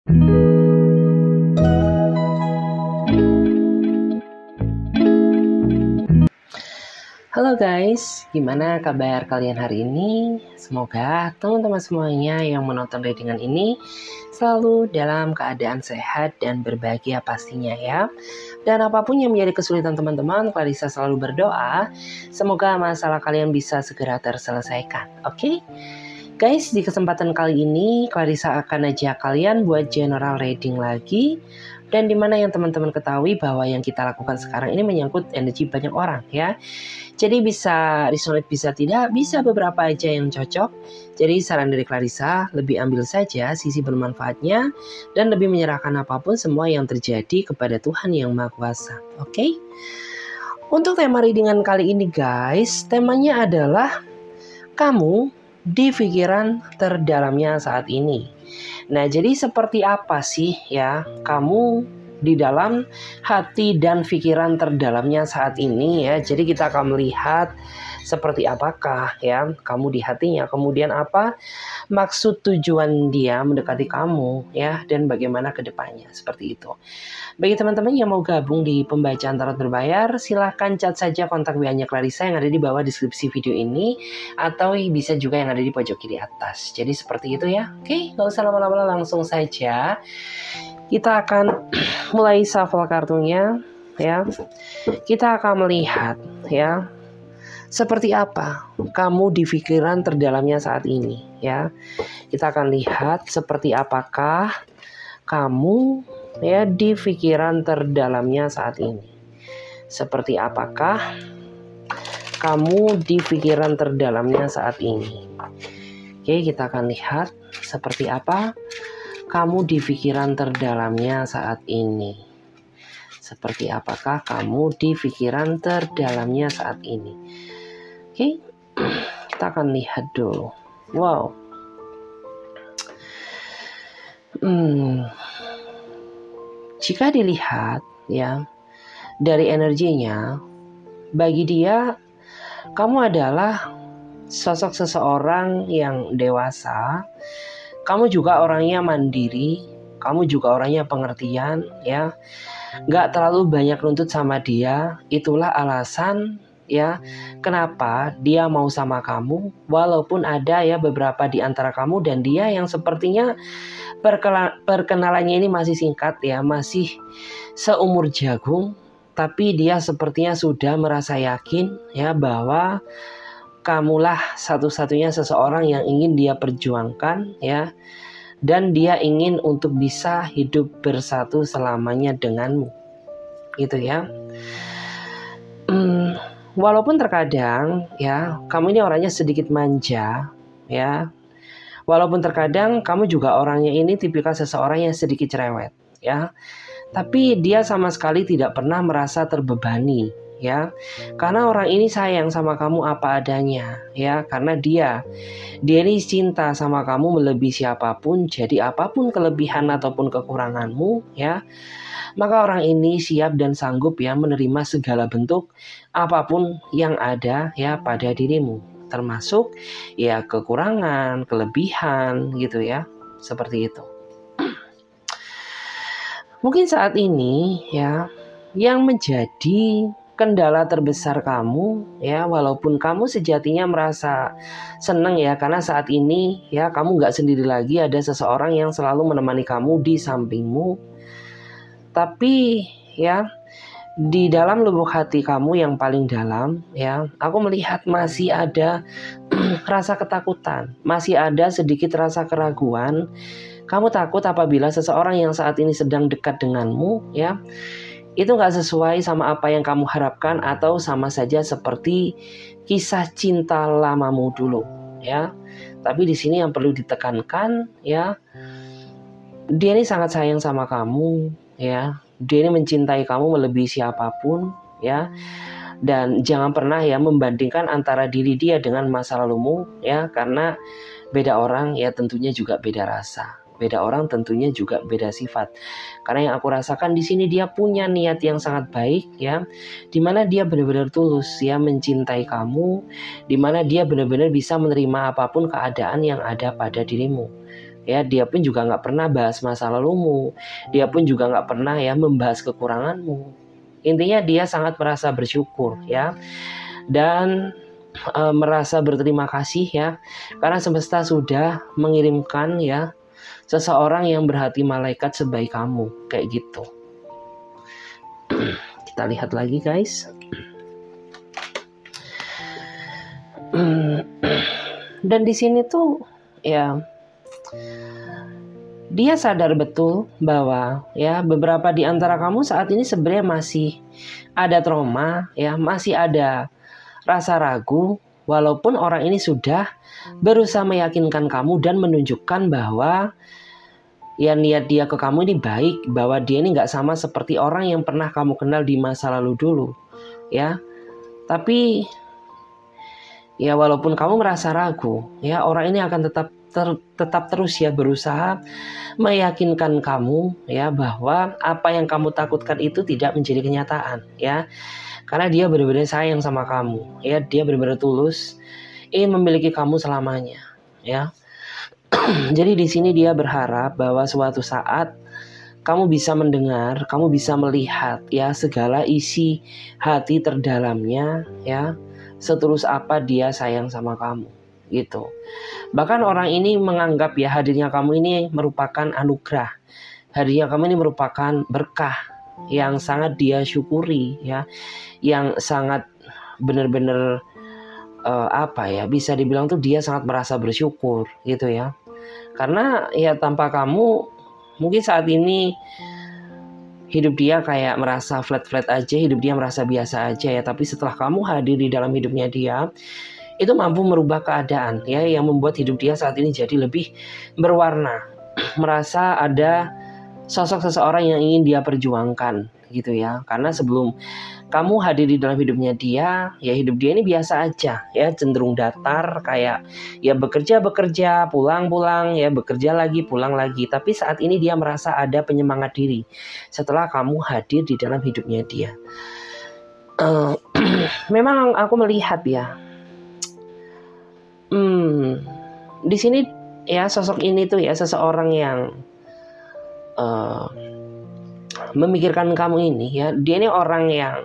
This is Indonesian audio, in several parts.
Halo guys, gimana kabar kalian hari ini? Semoga teman-teman semuanya yang menonton readingan ini selalu dalam keadaan sehat dan berbahagia pastinya ya. Dan apapun yang menjadi kesulitan teman-teman, Clarissa selalu berdoa semoga masalah kalian bisa segera terselesaikan. Oke? Guys, di kesempatan kali ini Clarissa akan ajak kalian buat general reading lagi. Dan dimana yang teman-teman ketahui bahwa yang kita lakukan sekarang ini menyangkut energi banyak orang ya. Jadi bisa resonate, bisa tidak, bisa beberapa aja yang cocok. Jadi saran dari Clarissa, lebih ambil saja sisi bermanfaatnya dan lebih menyerahkan apapun semua yang terjadi kepada Tuhan Yang Maha Kuasa. Oke? Untuk tema readingan kali ini guys, temanya adalah kamu di pikiran terdalamnya saat ini. Nah, jadi seperti apa sih ya kamu di dalam hati dan pikiran terdalamnya saat ini ya. Jadi kita akan melihat seperti apakah ya kamu di hatinya, kemudian apa maksud tujuan dia mendekati kamu ya, dan bagaimana ke depannya, seperti itu. Bagi teman-teman yang mau gabung di pembacaan tarot berbayar, silahkan chat saja kontak WA-nya Clarissa yang ada di bawah deskripsi video ini, atau bisa juga yang ada di pojok kiri atas. Jadi seperti itu ya. Oke, gak usah lama-lama, langsung saja kita akan mulai shuffle kartunya ya. Kita akan melihat ya seperti apa kamu di pikiran terdalamnya saat ini ya. Kita akan lihat seperti apakah kamu ya di pikiran terdalamnya saat ini. Seperti apakah kamu di pikiran terdalamnya saat ini. Oke, kita akan lihat seperti apa kamu di pikiran terdalamnya saat ini. Seperti apakah kamu di pikiran terdalamnya saat ini. Oke, kita akan lihat dulu. Wow. Jika dilihat ya dari energinya, bagi dia kamu adalah sosok seseorang yang dewasa. Kamu juga orangnya mandiri, kamu juga orangnya pengertian ya. Gak terlalu banyak nuntut sama dia. Itulah alasan ya kenapa dia mau sama kamu, walaupun ada ya beberapa di antara kamu dan dia yang sepertinya perkenalannya ini masih singkat ya, masih seumur jagung, tapi dia sepertinya sudah merasa yakin ya bahwa kamulah satu-satunya seseorang yang ingin dia perjuangkan ya, dan dia ingin untuk bisa hidup bersatu selamanya denganmu gitu ya. Walaupun terkadang ya kamu ini orangnya sedikit manja ya. Walaupun terkadang kamu juga orangnya ini tipikal seseorang yang sedikit cerewet ya. Tapi dia sama sekali tidak pernah merasa terbebani ya. Karena orang ini sayang sama kamu apa adanya ya. Karena dia ini cinta sama kamu melebihi siapapun. Jadi apapun kelebihan ataupun kekuranganmu ya, maka orang ini siap dan sanggup ya menerima segala bentuk apapun yang ada ya pada dirimu, termasuk ya kekurangan, kelebihan gitu ya, seperti itu. Mungkin saat ini ya yang menjadi kendala terbesar kamu ya, walaupun kamu sejatinya merasa senang ya karena saat ini ya kamu gak sendiri lagi, ada seseorang yang selalu menemani kamu di sampingmu. Tapi ya di dalam lubuk hati kamu yang paling dalam ya, aku melihat masih ada rasa ketakutan, masih ada sedikit rasa keraguan. Kamu takut apabila seseorang yang saat ini sedang dekat denganmu ya, itu gak sesuai sama apa yang kamu harapkan, atau sama saja seperti kisah cinta lamamu dulu ya. Tapi di sini yang perlu ditekankan ya, dia ini sangat sayang sama kamu ya. Dia ini mencintai kamu melebihi siapapun ya. Dan jangan pernah ya membandingkan antara diri dia dengan masa lalumu ya, karena beda orang ya tentunya juga beda rasa. Beda orang tentunya juga beda sifat. Karena yang aku rasakan di sini dia punya niat yang sangat baik ya, dimana dia benar-benar tulus ya mencintai kamu, dimana dia benar-benar bisa menerima apapun keadaan yang ada pada dirimu Ya, dia pun juga nggak pernah bahas masa lalumu. Dia pun juga nggak pernah ya membahas kekuranganmu. Intinya dia sangat merasa bersyukur ya, dan merasa berterima kasih ya, karena semesta sudah mengirimkan ya seseorang yang berhati malaikat sebaik kamu, kayak gitu. Kita lihat lagi guys. Dan di sini tuh ya, dia sadar betul bahwa ya beberapa di antara kamu saat ini sebenarnya masih ada trauma ya, masih ada rasa ragu, walaupun orang ini sudah berusaha meyakinkan kamu dan menunjukkan bahwa ya niat dia ke kamu ini baik, bahwa dia ini nggak sama seperti orang yang pernah kamu kenal di masa lalu dulu ya. Tapi ya walaupun kamu merasa ragu ya, orang ini akan tetap terus ya berusaha meyakinkan kamu ya bahwa apa yang kamu takutkan itu tidak menjadi kenyataan ya, karena dia benar-benar sayang sama kamu ya, dia benar-benar tulus ingin memiliki kamu selamanya ya. Jadi di sini dia berharap bahwa suatu saat kamu bisa mendengar, kamu bisa melihat ya segala isi hati terdalamnya ya, setulus apa dia sayang sama kamu gitu. Bahkan orang ini menganggap ya hadirnya kamu ini merupakan anugerah, hadirnya kamu ini merupakan berkah yang sangat dia syukuri ya, yang sangat benar-benar bisa dibilang tuh dia sangat merasa bersyukur gitu ya. Karena ya tanpa kamu mungkin saat ini hidup dia kayak merasa flat-flat aja, hidup dia merasa biasa aja ya. Tapi setelah kamu hadir di dalam hidupnya dia, itu mampu merubah keadaan ya, yang membuat hidup dia saat ini jadi lebih berwarna. Merasa ada sosok seseorang yang ingin dia perjuangkan gitu ya. Karena sebelum kamu hadir di dalam hidupnya dia, ya hidup dia ini biasa aja ya, cenderung datar, kayak ya bekerja, pulang ya, bekerja lagi, pulang lagi. Tapi saat ini dia merasa ada penyemangat diri setelah kamu hadir di dalam hidupnya dia. Memang aku melihat ya, di sini ya sosok ini tuh ya seseorang yang memikirkan kamu ini ya, dia ini orang yang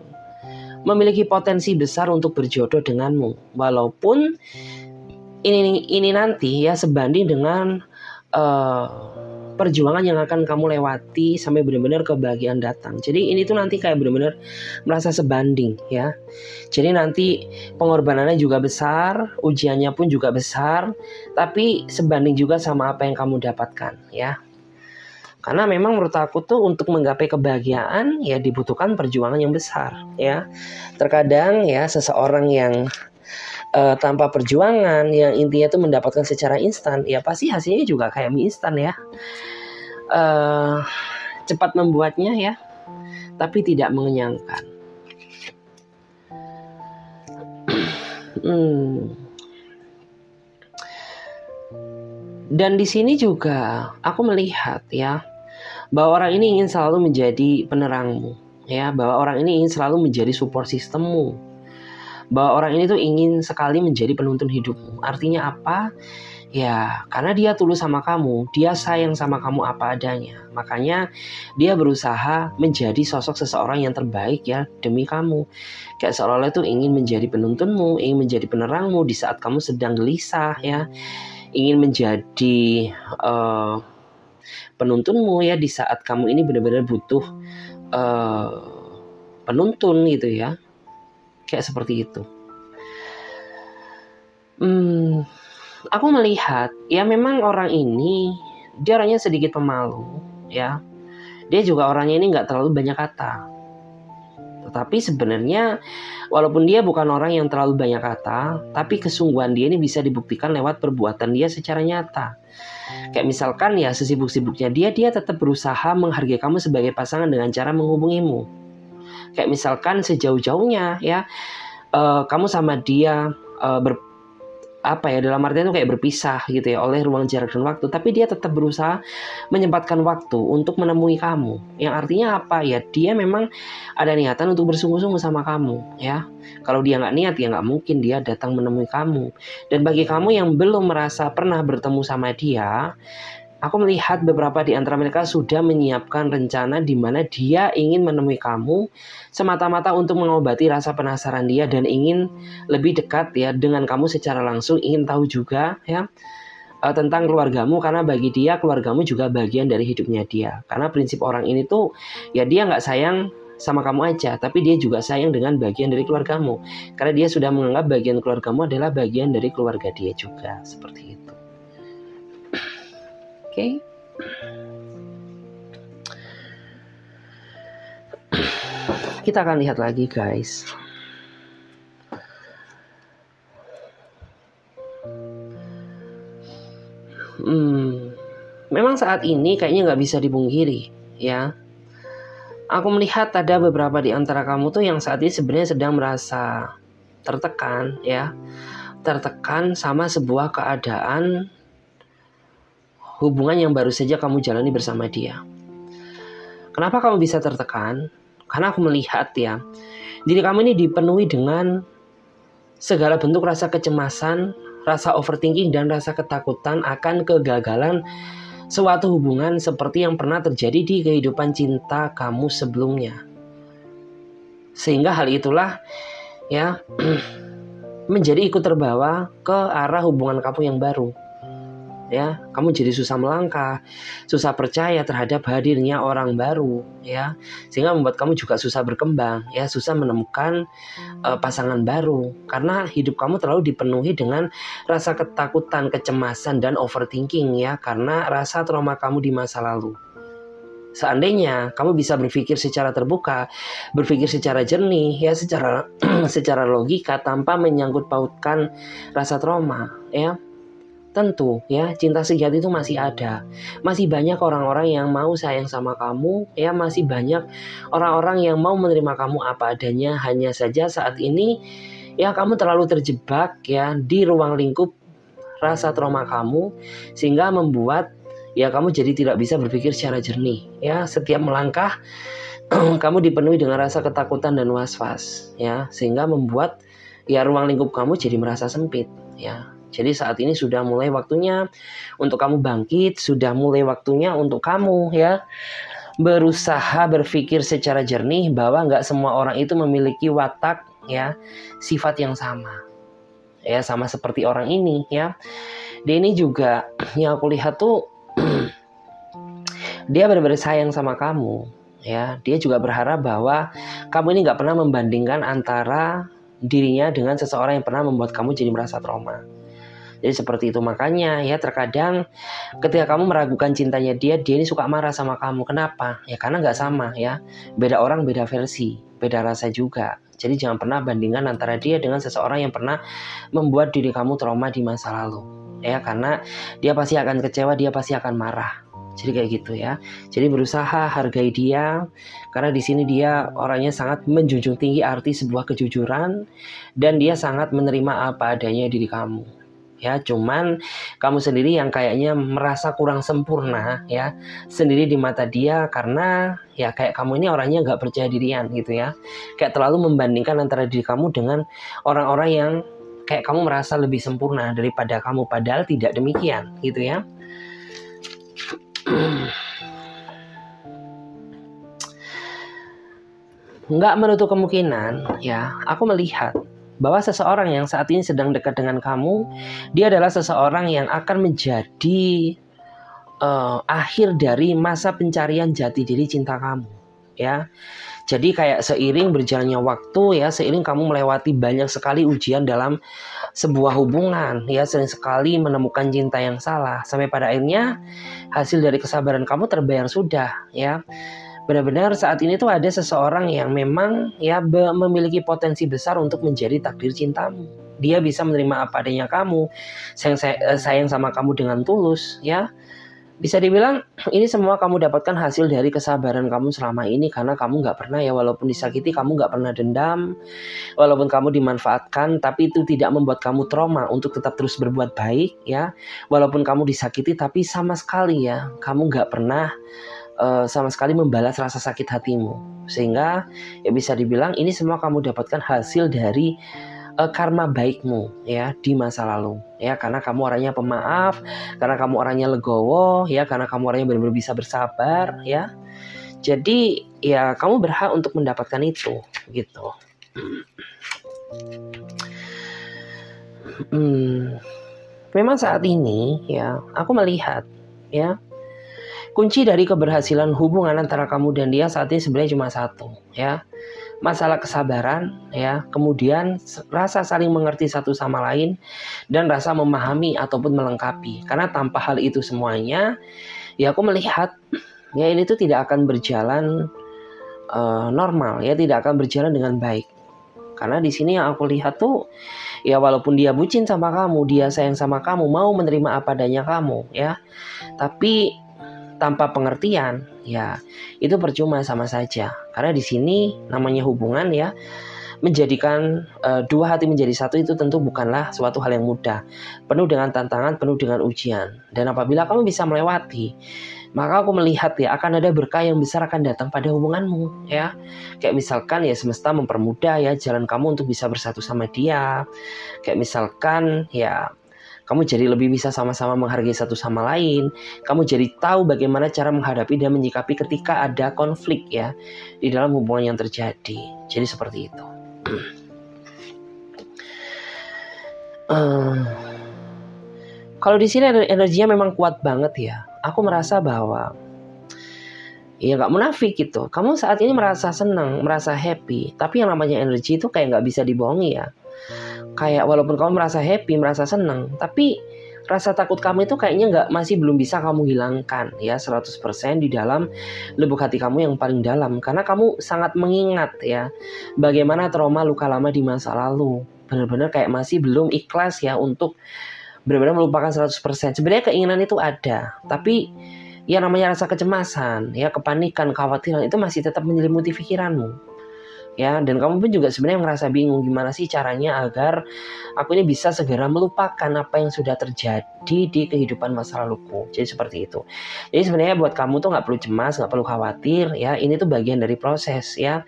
memiliki potensi besar untuk berjodoh denganmu, walaupun ini nanti ya sebanding dengan perjuangan yang akan kamu lewati sampai benar-benar kebahagiaan datang. Jadi ini tuh nanti kayak benar-benar merasa sebanding ya. Jadi nanti pengorbanannya juga besar, ujiannya pun juga besar, tapi sebanding juga sama apa yang kamu dapatkan ya. Karena memang menurut aku tuh untuk menggapai kebahagiaan ya dibutuhkan perjuangan yang besar ya. Terkadang ya seseorang yang tanpa perjuangan yang intinya tuh mendapatkan secara instan, ya pasti hasilnya juga kayak mie instan ya. Cepat membuatnya ya, tapi tidak mengenyangkan. Dan di sini juga aku melihat ya, bahwa orang ini ingin selalu menjadi penerangmu ya, bahwa orang ini ingin selalu menjadi support sistemmu, bahwa orang ini tuh ingin sekali menjadi penuntun hidupmu. Artinya apa? Ya karena dia tulus sama kamu, dia sayang sama kamu apa adanya, makanya dia berusaha menjadi sosok seseorang yang terbaik ya demi kamu. Kayak seolah-olah tuh ingin menjadi penuntunmu, ingin menjadi penerangmu di saat kamu sedang gelisah ya, ingin menjadi penuntunmu ya di saat kamu ini benar-benar butuh penuntun gitu ya, kayak seperti itu. Aku melihat ya memang orang ini dia orangnya sedikit pemalu ya, dia juga orangnya ini nggak terlalu banyak kata. Tetapi sebenarnya walaupun dia bukan orang yang terlalu banyak kata, tapi kesungguhan dia ini bisa dibuktikan lewat perbuatan dia secara nyata. Kayak misalkan ya sesibuk-sibuknya dia tetap berusaha menghargai kamu sebagai pasangan dengan cara menghubungimu. Kayak misalkan sejauh-jauhnya ya kamu sama dia dalam artian itu kayak berpisah gitu ya oleh ruang jarak dan waktu, tapi dia tetap berusaha menyempatkan waktu untuk menemui kamu. Yang artinya apa ya, dia memang ada niatan untuk bersungguh-sungguh sama kamu ya. Kalau dia nggak niat ya nggak mungkin dia datang menemui kamu. Dan bagi kamu yang belum merasa pernah bertemu sama dia, Aku melihat beberapa di antara mereka sudah menyiapkan rencana di mana dia ingin menemui kamu semata-mata untuk mengobati rasa penasaran dia dan ingin lebih dekat ya dengan kamu secara langsung, ingin tahu juga ya tentang keluargamu, karena bagi dia keluargamu juga bagian dari hidupnya dia. Karena prinsip orang ini tuh ya dia nggak sayang sama kamu aja, tapi dia juga sayang dengan bagian dari keluargamu, karena dia sudah menganggap bagian keluargamu adalah bagian dari keluarga dia juga, seperti itu. Oke. Kita akan lihat lagi guys. Memang saat ini kayaknya nggak bisa dipungkiri ya. Aku melihat ada beberapa di antara kamu tuh yang saat ini sebenarnya sedang merasa tertekan ya. Tertekan sama sebuah keadaan hubungan yang baru saja kamu jalani bersama dia. Kenapa kamu bisa tertekan? Karena aku melihat ya, diri kamu ini dipenuhi dengan segala bentuk rasa kecemasan, rasa overthinking, dan rasa ketakutan akan kegagalan suatu hubungan seperti yang pernah terjadi di kehidupan cinta kamu sebelumnya. Sehingga hal itulah ya menjadi ikut terbawa ke arah hubungan kamu yang baru. Ya, kamu jadi susah melangkah, susah percaya terhadap hadirnya orang baru, ya, sehingga membuat kamu juga susah berkembang, ya, susah menemukan pasangan baru, karena hidup kamu terlalu dipenuhi dengan rasa ketakutan, kecemasan, dan overthinking, ya, karena rasa trauma kamu di masa lalu. Seandainya kamu bisa berpikir secara terbuka, berpikir secara jernih, ya, secara logika tanpa menyangkut pautkan rasa trauma, ya. Tentu ya, cinta sejati itu masih ada. Masih banyak orang-orang yang mau sayang sama kamu, ya, masih banyak orang-orang yang mau menerima kamu apa adanya. Hanya saja saat ini ya kamu terlalu terjebak ya di ruang lingkup rasa trauma kamu, sehingga membuat ya kamu jadi tidak bisa berpikir secara jernih. Ya, setiap melangkah kamu dipenuhi dengan rasa ketakutan dan was-was, ya, sehingga membuat ya ruang lingkup kamu jadi merasa sempit, ya. Jadi saat ini sudah mulai waktunya untuk kamu bangkit, sudah mulai waktunya untuk kamu ya berusaha berpikir secara jernih bahwa nggak semua orang itu memiliki watak ya sifat yang sama, ya, sama seperti orang ini ya. Dia ini juga yang aku lihat tuh dia benar-benar sayang sama kamu ya. Dia juga berharap bahwa kamu ini nggak pernah membandingkan antara dirinya dengan seseorang yang pernah membuat kamu jadi merasa trauma. Jadi seperti itu, makanya ya terkadang ketika kamu meragukan cintanya dia ini suka marah sama kamu. Kenapa? Ya karena nggak sama ya. Beda orang, beda versi, beda rasa juga. Jadi jangan pernah bandingkan antara dia dengan seseorang yang pernah membuat diri kamu trauma di masa lalu. Ya, karena dia pasti akan kecewa, dia pasti akan marah. Jadi kayak gitu ya. Jadi berusaha hargai dia, karena di sini dia orangnya sangat menjunjung tinggi arti sebuah kejujuran, dan dia sangat menerima apa adanya diri kamu. Ya, cuman kamu sendiri yang kayaknya merasa kurang sempurna ya sendiri di mata dia, karena ya kayak kamu ini orangnya nggak percaya dirian gitu ya, kayak terlalu membandingkan antara diri kamu dengan orang-orang yang kayak kamu merasa lebih sempurna daripada kamu, padahal tidak demikian gitu ya. Nggak menutup kemungkinan ya, aku melihat bahwa seseorang yang saat ini sedang dekat dengan kamu, dia adalah seseorang yang akan menjadi akhir dari masa pencarian jati diri cinta kamu, ya. Jadi kayak seiring berjalannya waktu ya, seiring kamu melewati banyak sekali ujian dalam sebuah hubungan, ya, sering sekali menemukan cinta yang salah, sampai pada akhirnya hasil dari kesabaran kamu terbayar sudah, ya. Benar-benar saat ini tuh ada seseorang yang memang ya memiliki potensi besar untuk menjadi takdir cintamu. Dia bisa menerima apa adanya kamu, sayang sama kamu dengan tulus, ya. Bisa dibilang ini semua kamu dapatkan hasil dari kesabaran kamu selama ini, karena kamu nggak pernah ya, walaupun disakiti kamu nggak pernah dendam, walaupun kamu dimanfaatkan tapi itu tidak membuat kamu trauma untuk tetap terus berbuat baik ya. Walaupun kamu disakiti tapi sama sekali ya kamu nggak pernah sama sekali membalas rasa sakit hatimu, sehingga ya bisa dibilang ini semua kamu dapatkan hasil dari karma baikmu ya di masa lalu ya, karena kamu orangnya pemaaf, karena kamu orangnya legowo ya, karena kamu orangnya benar-benar bisa bersabar ya. Jadi ya kamu berhak untuk mendapatkan itu gitu. Memang saat ini ya aku melihat ya, kunci dari keberhasilan hubungan antara kamu dan dia saat ini sebenarnya cuma satu ya. Masalah kesabaran ya, kemudian rasa saling mengerti satu sama lain, dan rasa memahami ataupun melengkapi. Karena tanpa hal itu semuanya ya aku melihat ya ini tuh tidak akan berjalan normal ya, tidak akan berjalan dengan baik. Karena di sini yang aku lihat tuh ya, walaupun dia bucin sama kamu, dia sayang sama kamu, mau menerima apa adanya kamu ya, tapi tanpa pengertian ya itu percuma sama saja. Karena di sini namanya hubungan ya, menjadikan dua hati menjadi satu itu tentu bukanlah suatu hal yang mudah, penuh dengan tantangan, penuh dengan ujian. Dan apabila kamu bisa melewati, maka aku melihat ya akan ada berkah yang besar akan datang pada hubunganmu ya. Kayak misalkan ya semesta mempermudah ya jalan kamu untuk bisa bersatu sama dia. Kayak misalkan ya kamu jadi lebih bisa sama-sama menghargai satu sama lain. Kamu jadi tahu bagaimana cara menghadapi dan menyikapi ketika ada konflik ya di dalam hubungan yang terjadi. Jadi seperti itu. Kalau di sini energinya memang kuat banget ya. Aku merasa bahwa ya nggak munafik gitu. Kamu saat ini merasa senang, merasa happy. Tapi yang namanya energi itu kayak nggak bisa dibohongi ya. Kayak walaupun kamu merasa happy, merasa senang, tapi rasa takut kamu itu kayaknya masih belum bisa kamu hilangkan ya 100% di dalam lubuk hati kamu yang paling dalam. Karena kamu sangat mengingat ya bagaimana trauma luka lama di masa lalu. Benar-benar kayak masih belum ikhlas ya untuk benar-benar melupakan 100%. Sebenarnya keinginan itu ada, tapi ya namanya rasa kecemasan, ya kepanikan, kekhawatiran itu masih tetap menyelimuti pikiranmu. Ya, dan kamu pun juga sebenarnya ngerasa bingung gimana sih caranya agar aku ini bisa segera melupakan apa yang sudah terjadi di kehidupan masa laluku. Jadi seperti itu. Jadi sebenarnya buat kamu tuh nggak perlu cemas, nggak perlu khawatir ya. Ini tuh bagian dari proses ya.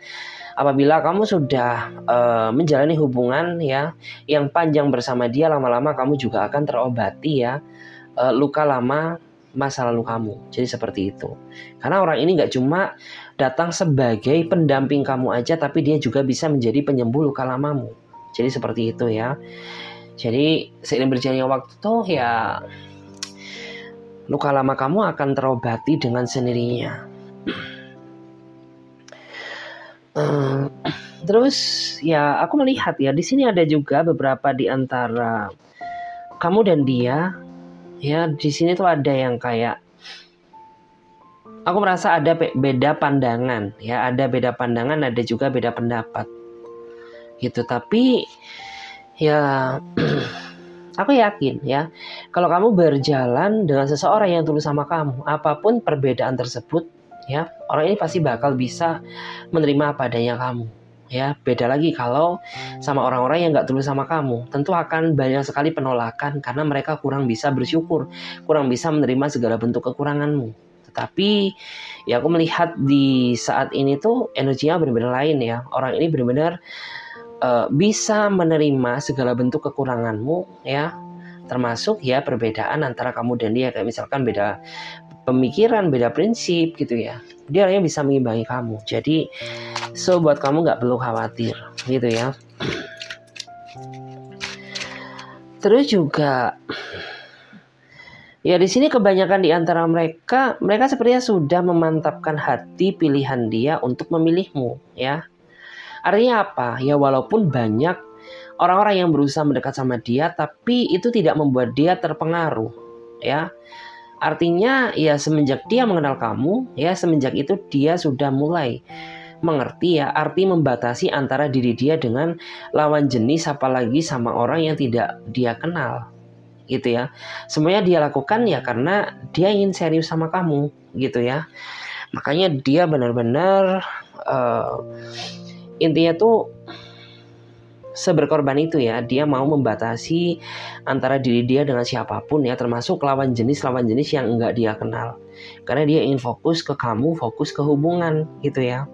Apabila kamu sudah menjalani hubungan ya yang panjang bersama dia, lama-lama kamu juga akan terobati ya luka lama masa lalu kamu. Jadi seperti itu. Karena orang ini nggak cuma datang sebagai pendamping kamu aja, tapi dia juga bisa menjadi penyembuh luka lamamu. Jadi seperti itu ya. Jadi seiring berjalannya waktu tuh ya luka lama kamu akan terobati dengan sendirinya. Terus ya aku melihat ya di sini ada juga beberapa di antara kamu dan dia ya, di sini tuh ada yang kayak aku merasa ada beda pandangan ya, ada beda pandangan, ada juga beda pendapat gitu. Tapi ya aku yakin ya kalau kamu berjalan dengan seseorang yang tulus sama kamu, apapun perbedaan tersebut ya, orang ini pasti bakal bisa menerima apa adanya kamu ya. Beda lagi kalau sama orang-orang yang gak tulus sama kamu, tentu akan banyak sekali penolakan karena mereka kurang bisa bersyukur, kurang bisa menerima segala bentuk kekuranganmu. Tetapi ya aku melihat di saat ini tuh energinya benar-benar lain ya. Orang ini benar-benar bisa menerima segala bentuk kekuranganmu ya, termasuk ya perbedaan antara kamu dan dia. Kayak misalkan beda pemikiran, beda prinsip gitu ya, dia orangnya bisa mengimbangi kamu. Jadi so buat kamu nggak perlu khawatir gitu ya. Terus juga ya di sini kebanyakan di antara mereka sepertinya sudah memantapkan hati pilihan dia untuk memilihmu ya. Artinya apa? Ya walaupun banyak orang-orang yang berusaha mendekat sama dia, tapi itu tidak membuat dia terpengaruh ya. Artinya ya semenjak dia mengenal kamu ya, semenjak itu dia sudah mulai mengerti ya arti membatasi antara diri dia dengan lawan jenis, apalagi sama orang yang tidak dia kenal gitu ya. Semuanya dia lakukan ya karena dia ingin serius sama kamu gitu ya. Makanya dia benar-benar intinya tuh seberkorban itu ya, dia mau membatasi antara diri dia dengan siapapun ya, termasuk lawan jenis yang enggak dia kenal. Karena dia ingin fokus ke kamu, fokus ke hubungan gitu ya.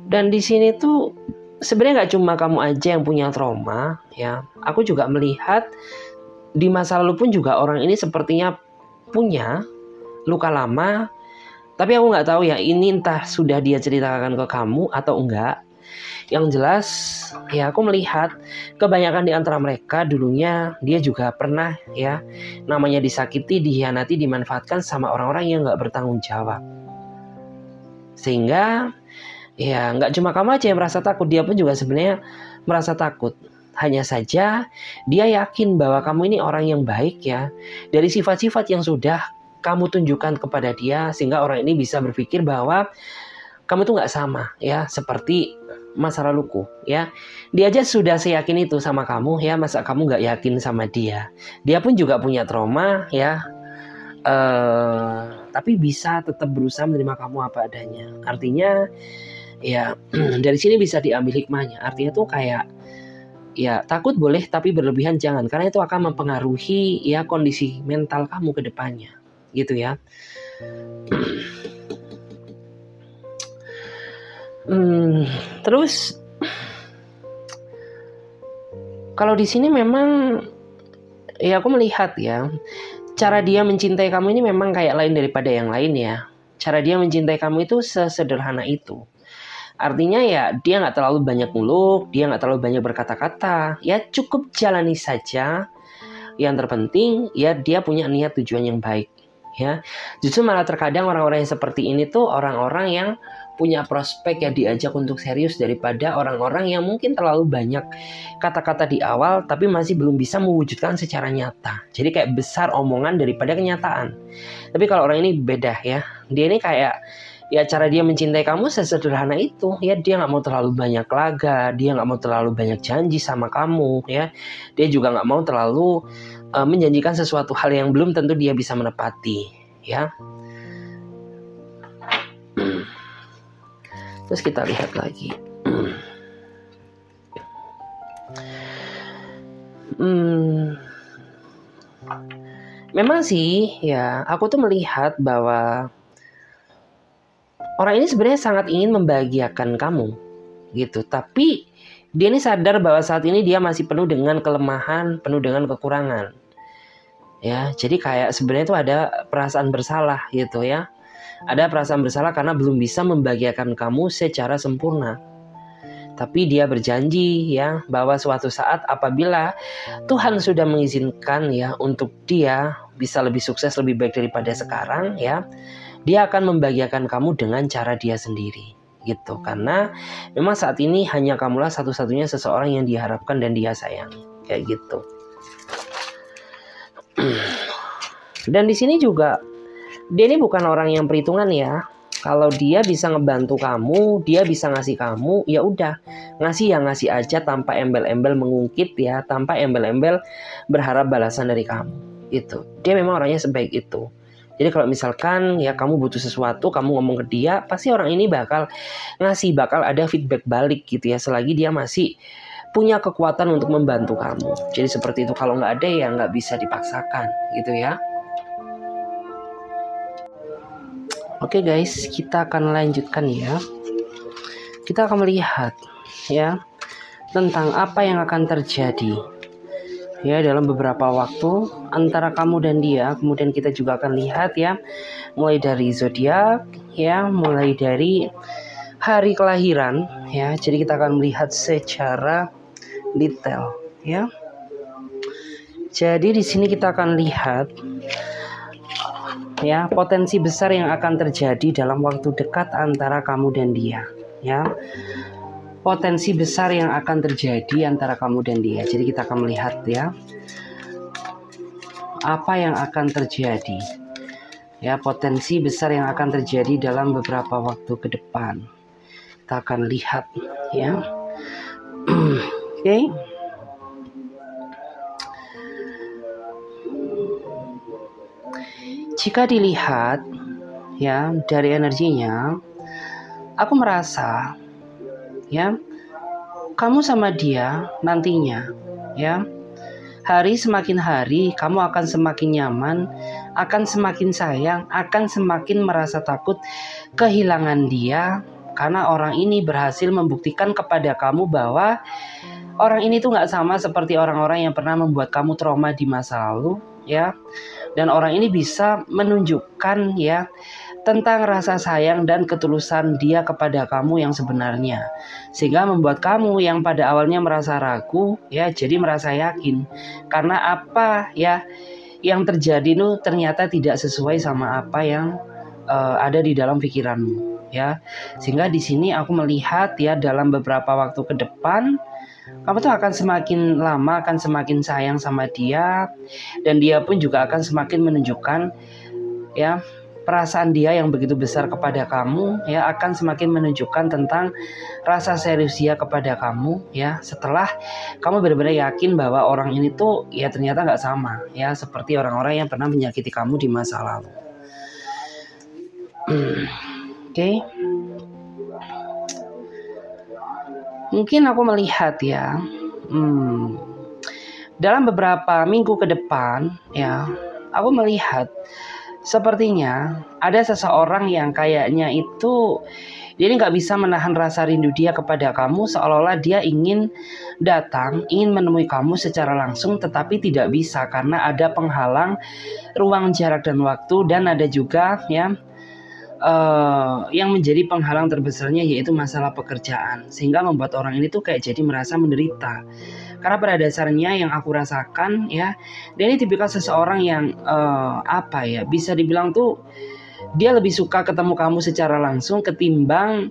Dan di sini tuh sebenarnya nggak cuma kamu aja yang punya trauma ya. Aku juga melihat di masa lalu pun juga orang ini sepertinya punya luka lama. Tapi aku nggak tahu ya, ini entah sudah dia ceritakan ke kamu atau enggak. Yang jelas ya aku melihat kebanyakan di antara mereka dulunya dia juga pernah ya namanya disakiti, dikhianati, dimanfaatkan sama orang-orang yang nggak bertanggung jawab. Sehingga ya nggak cuma kamu aja yang merasa takut, dia pun juga sebenarnya merasa takut. Hanya saja dia yakin bahwa kamu ini orang yang baik ya, dari sifat-sifat yang sudah kamu tunjukkan kepada dia, sehingga orang ini bisa berpikir bahwa kamu tuh nggak sama ya seperti masa laluku ya. Dia aja sudah seyakin itu sama kamu ya, masa kamu nggak yakin sama dia? Dia pun juga punya trauma ya, tapi bisa tetap berusaha menerima kamu apa adanya. Artinya ya dari sini bisa diambil hikmahnya. Artinya tuh kayak ya takut boleh tapi berlebihan jangan, karena itu akan mempengaruhi ya kondisi mental kamu ke depannya gitu ya. Terus kalau di sini memang ya aku melihat ya cara dia mencintai kamu ini memang kayak lain daripada yang lain ya. Cara dia mencintai kamu itu sesederhana itu. Artinya ya dia nggak terlalu banyak muluk, dia nggak terlalu banyak berkata-kata. Ya cukup jalani saja. Yang terpenting ya dia punya niat tujuan yang baik. Ya, justru malah terkadang orang-orang yang seperti ini tuh orang-orang yang punya prospek yang diajak untuk serius daripada orang-orang yang mungkin terlalu banyak kata-kata di awal tapi masih belum bisa mewujudkan secara nyata. Jadi kayak besar omongan daripada kenyataan. Tapi kalau orang ini beda ya, dia ini kayak ya cara dia mencintai kamu sesederhana itu ya. Dia nggak mau terlalu banyak laga, dia nggak mau terlalu banyak janji sama kamu ya. Dia juga nggak mau terlalu menjanjikan sesuatu hal yang belum tentu dia bisa menepati ya. Terus kita lihat lagi. Memang sih ya aku tuh melihat bahwa orang ini sebenarnya sangat ingin membahagiakan kamu gitu. Tapi dia ini sadar bahwa saat ini dia masih penuh dengan kelemahan, penuh dengan kekurangan. Ya, jadi kayak sebenarnya itu ada perasaan bersalah gitu ya. Ada perasaan bersalah karena belum bisa membahagiakan kamu secara sempurna. Tapi dia berjanji ya bahwa suatu saat apabila Tuhan sudah mengizinkan ya untuk dia bisa lebih sukses, lebih baik daripada sekarang ya, dia akan membahagiakan kamu dengan cara dia sendiri gitu. Karena memang saat ini hanya kamulah satu-satunya seseorang yang diharapkan dan dia sayangi kayak gitu. Dan di sini juga dia ini bukan orang yang perhitungan ya. Kalau dia bisa ngebantu kamu, dia bisa ngasih kamu, ya udah ngasih ya ngasih aja tanpa embel-embel mengungkit ya, tanpa embel-embel berharap balasan dari kamu. Itu dia memang orangnya sebaik itu. Jadi kalau misalkan ya kamu butuh sesuatu, kamu ngomong ke dia, pasti orang ini bakal ngasih, bakal ada feedback balik gitu ya, selagi dia masih punya kekuatan untuk membantu kamu. Jadi seperti itu, kalau nggak ada ya nggak bisa dipaksakan gitu ya. Oke guys, kita akan lanjutkan ya. Kita akan melihat ya tentang apa yang akan terjadi ya dalam beberapa waktu antara kamu dan dia. Kemudian kita juga akan lihat ya mulai dari zodiak ya, mulai dari hari kelahiran ya. Jadi kita akan melihat secara detail ya. Jadi di sini kita akan lihat ya potensi besar yang akan terjadi dalam waktu dekat antara kamu dan dia ya. Potensi besar yang akan terjadi antara kamu dan dia. Jadi kita akan melihat ya apa yang akan terjadi ya, potensi besar yang akan terjadi dalam beberapa waktu ke depan. Kita akan lihat ya. Oke. Jika dilihat ya dari energinya, aku merasa ya kamu sama dia nantinya ya, hari semakin hari kamu akan semakin nyaman, akan semakin sayang, akan semakin merasa takut kehilangan dia karena orang ini berhasil membuktikan kepada kamu bahwa orang ini tuh nggak sama seperti orang-orang yang pernah membuat kamu trauma di masa lalu, ya. Dan orang ini bisa menunjukkan ya tentang rasa sayang dan ketulusan dia kepada kamu yang sebenarnya, sehingga membuat kamu yang pada awalnya merasa ragu ya jadi merasa yakin karena apa ya yang terjadi itu ternyata tidak sesuai sama apa yang ada di dalam pikiranmu ya. Sehingga di sini aku melihat ya dalam beberapa waktu ke depan kamu tuh akan semakin lama akan semakin sayang sama dia, dan dia pun juga akan semakin menunjukkan ya perasaan dia yang begitu besar kepada kamu ya, akan semakin menunjukkan tentang rasa serius dia kepada kamu ya, setelah kamu benar-benar yakin bahwa orang ini tuh ya ternyata nggak sama ya seperti orang-orang yang pernah menyakiti kamu di masa lalu. Oke. Mungkin aku melihat ya dalam beberapa minggu ke depan ya, aku melihat sepertinya ada seseorang yang kayaknya itu dia nggak bisa menahan rasa rindu dia kepada kamu, seolah-olah dia ingin datang, ingin menemui kamu secara langsung, tetapi tidak bisa karena ada penghalang ruang, jarak, dan waktu, dan ada juga ya yang menjadi penghalang terbesarnya yaitu masalah pekerjaan, sehingga membuat orang ini tuh kayak jadi merasa menderita. Karena pada dasarnya yang aku rasakan ya, dia ini tipikal seseorang yang apa ya, bisa dibilang tuh dia lebih suka ketemu kamu secara langsung ketimbang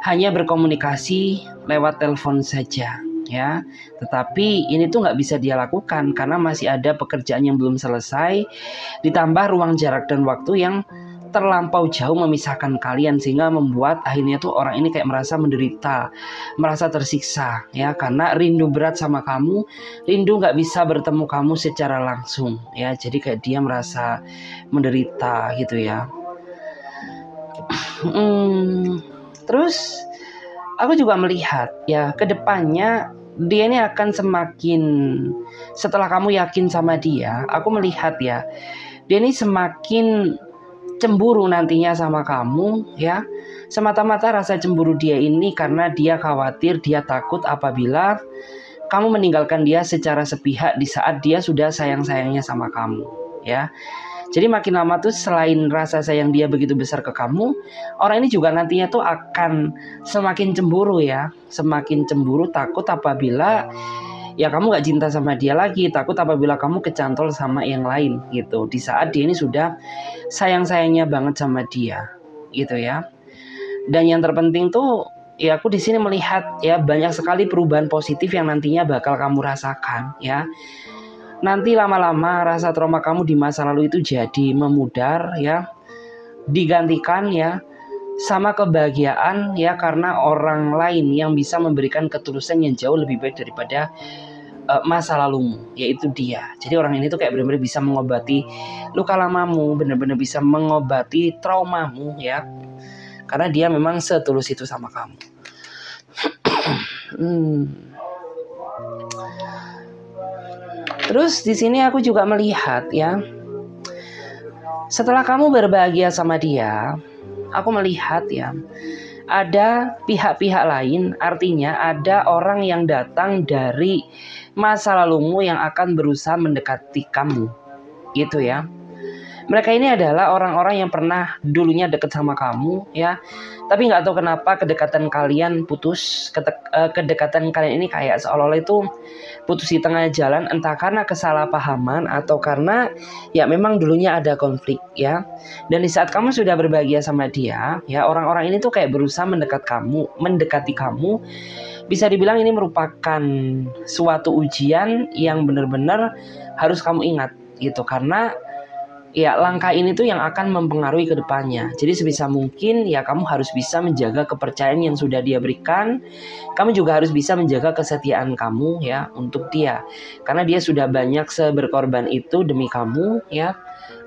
hanya berkomunikasi lewat telepon saja ya. Tetapi ini tuh nggak bisa dia lakukan karena masih ada pekerjaan yang belum selesai, ditambah ruang, jarak, dan waktu yang terlampau jauh memisahkan kalian, sehingga membuat akhirnya tuh orang ini kayak merasa menderita, merasa tersiksa ya, karena rindu berat sama kamu, rindu nggak bisa bertemu kamu secara langsung ya, jadi kayak dia merasa menderita gitu ya. Terus aku juga melihat ya kedepannya dia ini akan semakin, setelah kamu yakin sama dia, aku melihat ya dia ini semakin cemburu nantinya sama kamu ya. Semata-mata rasa cemburu dia ini karena dia khawatir, dia takut apabila kamu meninggalkan dia secara sepihak di saat dia sudah sayang-sayangnya sama kamu ya. Jadi makin lama tuh selain rasa sayang dia begitu besar ke kamu, orang ini juga nantinya tuh akan semakin cemburu ya, semakin cemburu, takut apabila ya kamu gak cinta sama dia lagi, takut apabila kamu kecantol sama yang lain gitu, di saat dia ini sudah sayang-sayangnya banget sama dia gitu ya. Dan yang terpenting tuh ya aku di sini melihat ya banyak sekali perubahan positif yang nantinya bakal kamu rasakan ya. Nanti lama-lama rasa trauma kamu di masa lalu itu jadi memudar ya, digantikan ya sama kebahagiaan ya, karena orang lain yang bisa memberikan ketulusan yang jauh lebih baik daripada masa lalumu, yaitu dia. Jadi orang ini tuh kayak benar-benar bisa mengobati luka lamamu, benar-benar bisa mengobati traumamu ya, karena dia memang setulus itu sama kamu. Terus di sini aku juga melihat ya, setelah kamu berbahagia sama dia, aku melihat ya ada pihak-pihak lain, artinya ada orang yang datang dari masa lalumu yang akan berusaha mendekati kamu gitu ya. Mereka ini adalah orang-orang yang pernah dulunya dekat sama kamu ya, tapi nggak tahu kenapa kedekatan kalian putus. Kedekatan kalian ini kayak seolah-olah itu putus di tengah jalan, entah karena kesalahpahaman atau karena ya memang dulunya ada konflik ya. Dan di saat kamu sudah berbahagia sama dia ya, orang-orang ini tuh kayak berusaha mendekati kamu. Bisa dibilang ini merupakan suatu ujian yang benar-benar harus kamu ingat gitu, karena ya langkah ini tuh yang akan mempengaruhi ke depannya. Jadi sebisa mungkin ya kamu harus bisa menjaga kepercayaan yang sudah dia berikan. Kamu juga harus bisa menjaga kesetiaan kamu ya untuk dia, karena dia sudah banyak berkorban itu demi kamu ya.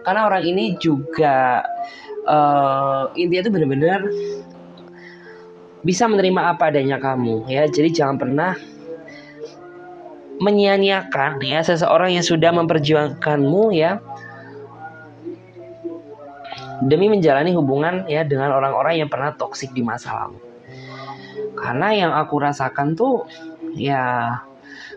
Karena orang ini juga intinya tuh benar-benar bisa menerima apa adanya kamu ya. Jadi jangan pernah menyia-nyiakan ya seseorang yang sudah memperjuangkanmu ya. demi menjalani hubungan ya dengan orang-orang yang pernah toksik di masa lalu. Karena yang aku rasakan tuh ya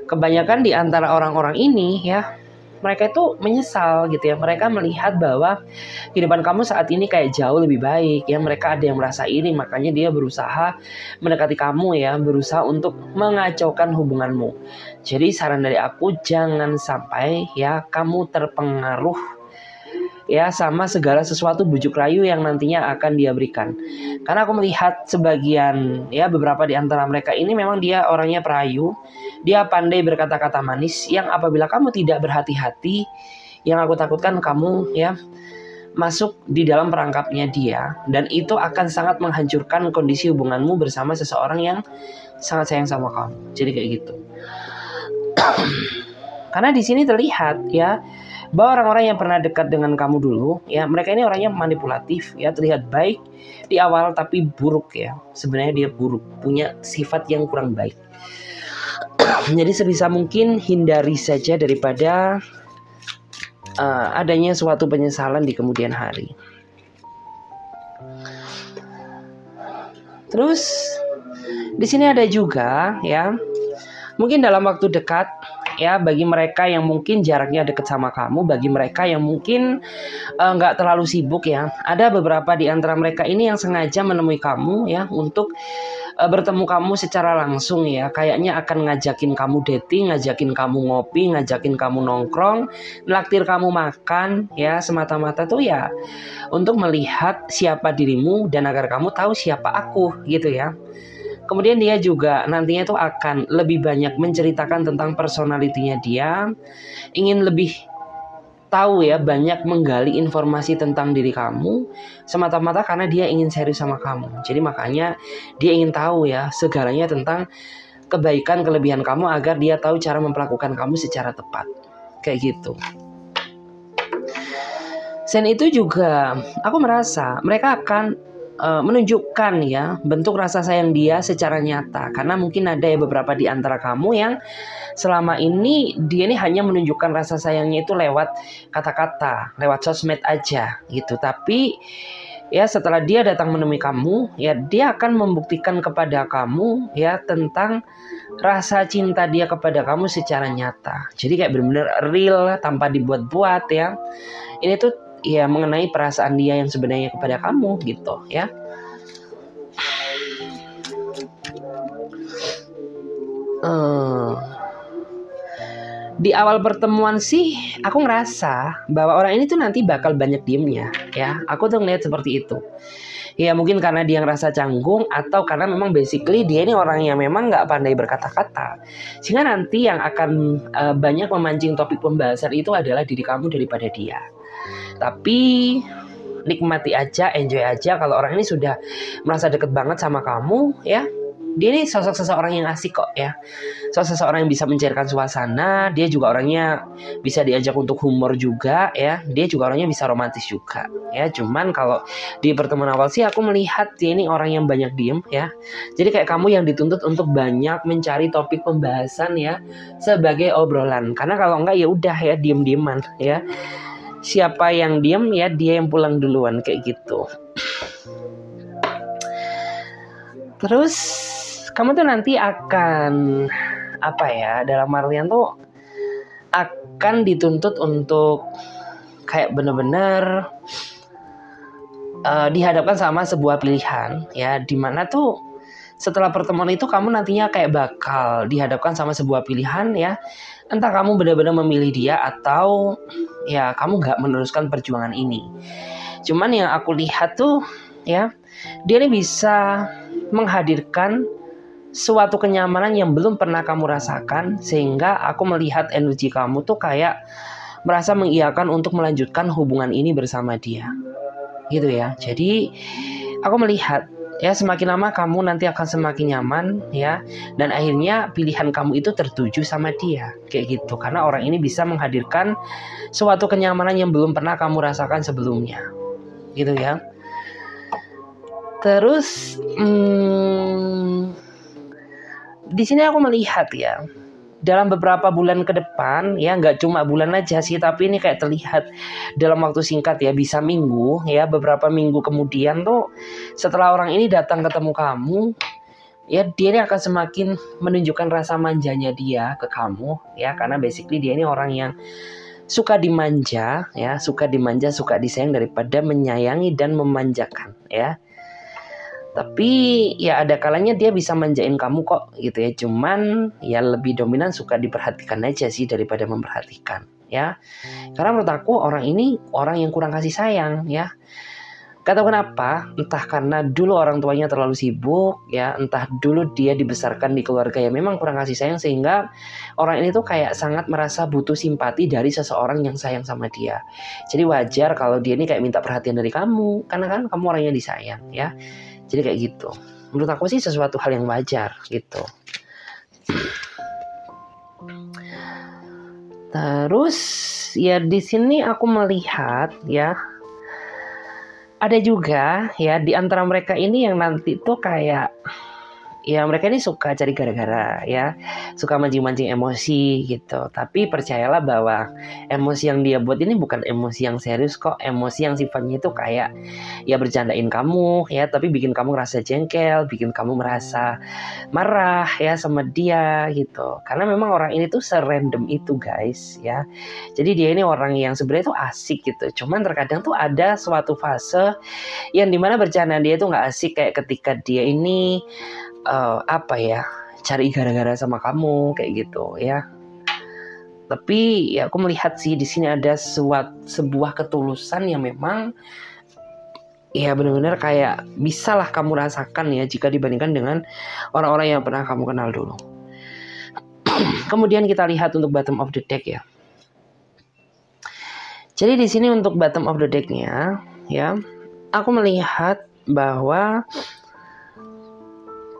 kebanyakan di antara orang-orang ini ya, mereka itu menyesal gitu ya. Mereka melihat bahwa kehidupan kamu saat ini kayak jauh lebih baik ya. Mereka ada yang merasa iri, makanya dia berusaha mendekati kamu ya, berusaha untuk mengacaukan hubunganmu. Jadi saran dari aku, jangan sampai ya kamu terpengaruh ya sama segala sesuatu bujuk rayu yang nantinya akan dia berikan. Karena aku melihat sebagian ya beberapa di antara mereka ini memang dia orangnya perayu, dia pandai berkata-kata manis yang apabila kamu tidak berhati-hati, yang aku takutkan kamu ya masuk di dalam perangkapnya dia, dan itu akan sangat menghancurkan kondisi hubunganmu bersama seseorang yang sangat sayang sama kamu. Jadi kayak gitu. Karena di sini terlihat ya bahwa orang-orang yang pernah dekat dengan kamu dulu ya, mereka ini orangnya manipulatif ya, terlihat baik di awal tapi buruk ya. Sebenarnya dia buruk, punya sifat yang kurang baik. Jadi sebisa mungkin hindari saja daripada adanya suatu penyesalan di kemudian hari. Terus di sini ada juga ya, mungkin dalam waktu dekat ya, bagi mereka yang mungkin jaraknya dekat sama kamu, bagi mereka yang mungkin nggak terlalu sibuk ya, ada beberapa di antara mereka ini yang sengaja menemui kamu ya untuk bertemu kamu secara langsung ya. Kayaknya akan ngajakin kamu dating, ngajakin kamu ngopi, ngajakin kamu nongkrong, naktir kamu makan ya, semata-mata tuh ya untuk melihat siapa dirimu dan agar kamu tahu siapa aku gitu ya. Kemudian dia juga nantinya tuh akan lebih banyak menceritakan tentang personalitinya dia, ingin lebih tahu ya, banyak menggali informasi tentang diri kamu, semata-mata karena dia ingin serius sama kamu. Jadi makanya dia ingin tahu ya segalanya tentang kebaikan kelebihan kamu agar dia tahu cara memperlakukan kamu secara tepat. Kayak gitu. Selain itu juga aku merasa mereka akan menunjukkan ya bentuk rasa sayang dia secara nyata, karena mungkin ada ya beberapa di antara kamu yang selama ini dia ini hanya menunjukkan rasa sayangnya itu lewat kata-kata, lewat sosmed aja gitu. Tapi ya setelah dia datang menemui kamu ya, dia akan membuktikan kepada kamu ya tentang rasa cinta dia kepada kamu secara nyata. Jadi kayak benar-benar real tanpa dibuat-buat ya. Ini tuh ya mengenai perasaan dia yang sebenarnya kepada kamu gitu ya. Di awal pertemuan sih aku ngerasa bahwa orang ini tuh nanti bakal banyak diemnya ya. Aku tuh ngeliat seperti itu. Ya mungkin karena dia ngerasa canggung, atau karena memang basically dia ini orang yang memang nggak pandai berkata-kata. Sehingga nanti yang akan banyak memancing topik pembahasan itu adalah diri kamu daripada dia. Tapi nikmati aja, enjoy aja kalau orang ini sudah merasa deket banget sama kamu ya. Dia ini sosok seseorang yang asik kok ya. Sosok seseorang yang bisa mencairkan suasana. Dia juga orangnya bisa diajak untuk humor juga ya. Dia juga orangnya bisa romantis juga ya. Cuman kalau di pertemuan awal sih aku melihat dia ini orang yang banyak diem ya. Jadi kayak kamu yang dituntut untuk banyak mencari topik pembahasan ya sebagai obrolan. Karena kalau enggak ya udah ya diem-dieman ya. Siapa yang diem ya dia yang pulang duluan kayak gitu. Terus kamu tuh nanti akan apa ya, dalam artian tuh akan dituntut untuk kayak bener-bener dihadapkan sama sebuah pilihan ya, dimana tuh setelah pertemuan itu kamu nantinya kayak bakal dihadapkan sama sebuah pilihan ya. Entah kamu benar-benar memilih dia atau ya kamu gak meneruskan perjuangan ini. Cuman yang aku lihat tuh ya, dia ini bisa menghadirkan suatu kenyamanan yang belum pernah kamu rasakan, sehingga aku melihat energi kamu tuh kayak merasa mengiyakan untuk melanjutkan hubungan ini bersama dia gitu ya. Jadi aku melihat ya semakin lama kamu nanti akan semakin nyaman ya, dan akhirnya pilihan kamu itu tertuju sama dia kayak gitu, karena orang ini bisa menghadirkan suatu kenyamanan yang belum pernah kamu rasakan sebelumnya gitu ya. Terus di sini aku melihat ya dalam beberapa bulan ke depan ya, nggak cuma bulan aja sih, tapi ini kayak terlihat dalam waktu singkat ya, bisa minggu ya, beberapa minggu kemudian tuh setelah orang ini datang ketemu kamu ya, dia ini akan semakin menunjukkan rasa manjanya dia ke kamu ya, karena basically dia ini orang yang suka dimanja ya, suka disayang daripada menyayangi dan memanjakan ya. Tapi ya ada kalanya dia bisa manjain kamu kok gitu ya. Cuman ya lebih dominan suka diperhatikan aja sih daripada memperhatikan ya. Karena menurut aku orang ini orang yang kurang kasih sayang ya. Gak tahu kenapa, entah karena dulu orang tuanya terlalu sibuk ya, entah dulu dia dibesarkan di keluarga yang memang kurang kasih sayang, sehingga orang ini tuh kayak sangat merasa butuh simpati dari seseorang yang sayang sama dia. Jadi wajar kalau dia ini kayak minta perhatian dari kamu, karena kan kamu orangnya disayang ya. Jadi kayak gitu. Menurut aku sih sesuatu hal yang wajar gitu. Terus ya di sini aku melihat ya, ada juga ya di antara mereka ini yang nanti tuh kayak ya mereka ini suka cari gara-gara ya, suka mancing-mancing emosi gitu. Tapi percayalah bahwa emosi yang dia buat ini bukan emosi yang serius kok, emosi yang sifatnya itu kayak ya bercandain kamu ya, tapi bikin kamu ngerasa jengkel, bikin kamu merasa marah ya sama dia gitu. Karena memang orang ini tuh serandom itu guys ya. Jadi dia ini orang yang sebenarnya tuh asik gitu. Cuman terkadang tuh ada suatu fase yang dimana bercandaan dia tuh nggak asik, kayak ketika dia ini cari gara-gara sama kamu kayak gitu ya. Tapi ya aku melihat sih di sini ada sebuah ketulusan yang memang ya benar-benar kayak bisalah kamu rasakan ya jika dibandingkan dengan orang-orang yang pernah kamu kenal dulu. Kemudian kita lihat untuk bottom of the deck ya. Jadi di sini untuk bottom of the deck-nya ya, aku melihat bahwa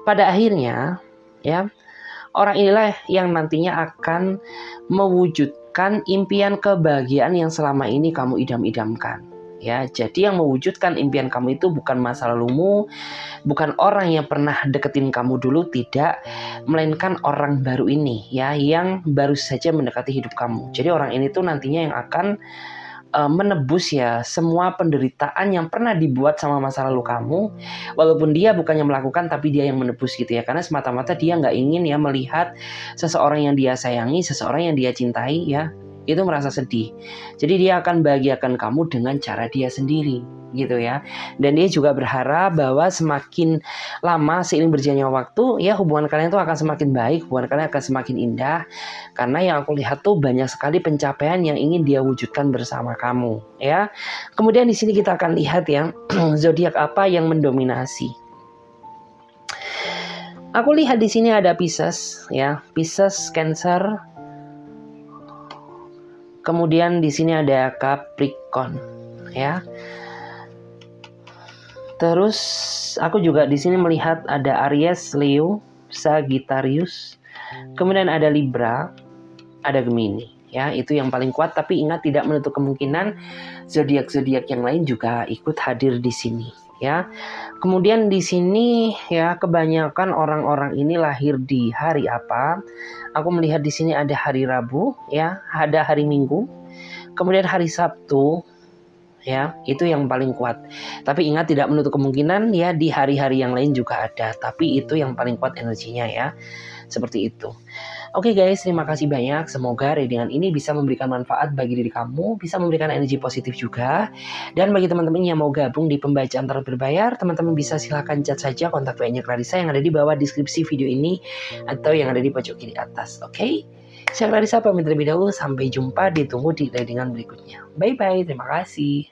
pada akhirnya ya, orang inilah yang nantinya akan mewujudkan impian kebahagiaan yang selama ini kamu idam-idamkan. Ya, jadi yang mewujudkan impian kamu itu bukan masa lalumu, bukan orang yang pernah deketin kamu dulu, tidak, melainkan orang baru ini ya, yang baru saja mendekati hidup kamu. Jadi orang ini tuh nantinya yang akan menebus ya semua penderitaan yang pernah dibuat sama masa lalu kamu, walaupun dia bukannya melakukan tapi dia yang menebus gitu ya, karena semata-mata dia nggak ingin ya melihat seseorang yang dia sayangi, seseorang yang dia cintai ya itu merasa sedih. Jadi dia akan bahagiakan kamu dengan cara dia sendiri gitu ya. Dan dia juga berharap bahwa semakin lama seiring berjalannya waktu ya, hubungan kalian tuh akan semakin baik, hubungan kalian akan semakin indah, karena yang aku lihat tuh banyak sekali pencapaian yang ingin dia wujudkan bersama kamu ya. Kemudian di sini kita akan lihat ya zodiak apa yang mendominasi. Aku lihat di sini ada Pisces ya, Pisces, Cancer. Kemudian di sini ada Capricorn ya. Terus aku juga di sini melihat ada Aries, Leo, Sagittarius. Kemudian ada Libra, ada Gemini ya. Itu yang paling kuat, tapi ingat tidak menutup kemungkinan zodiak-zodiak yang lain juga ikut hadir di sini ya. Kemudian di sini ya, kebanyakan orang-orang ini lahir di hari apa? Aku melihat di sini ada hari Rabu ya, ada hari Minggu, kemudian hari Sabtu ya, itu yang paling kuat. Tapi ingat tidak menutup kemungkinan ya di hari-hari yang lain juga ada, tapi itu yang paling kuat energinya ya. Seperti itu. Oke guys, terima kasih banyak. Semoga readingan ini bisa memberikan manfaat bagi diri kamu, bisa memberikan energi positif juga. Dan bagi teman-teman yang mau gabung di pembacaan tarot berbayar, teman-teman bisa silahkan chat saja kontak WA-nya Clarissa yang ada di bawah deskripsi video ini atau yang ada di pojok kiri atas. Oke? Saya Clarissa pamit terlebih dahulu. Sampai jumpa, ditunggu di readingan berikutnya. Bye-bye, terima kasih.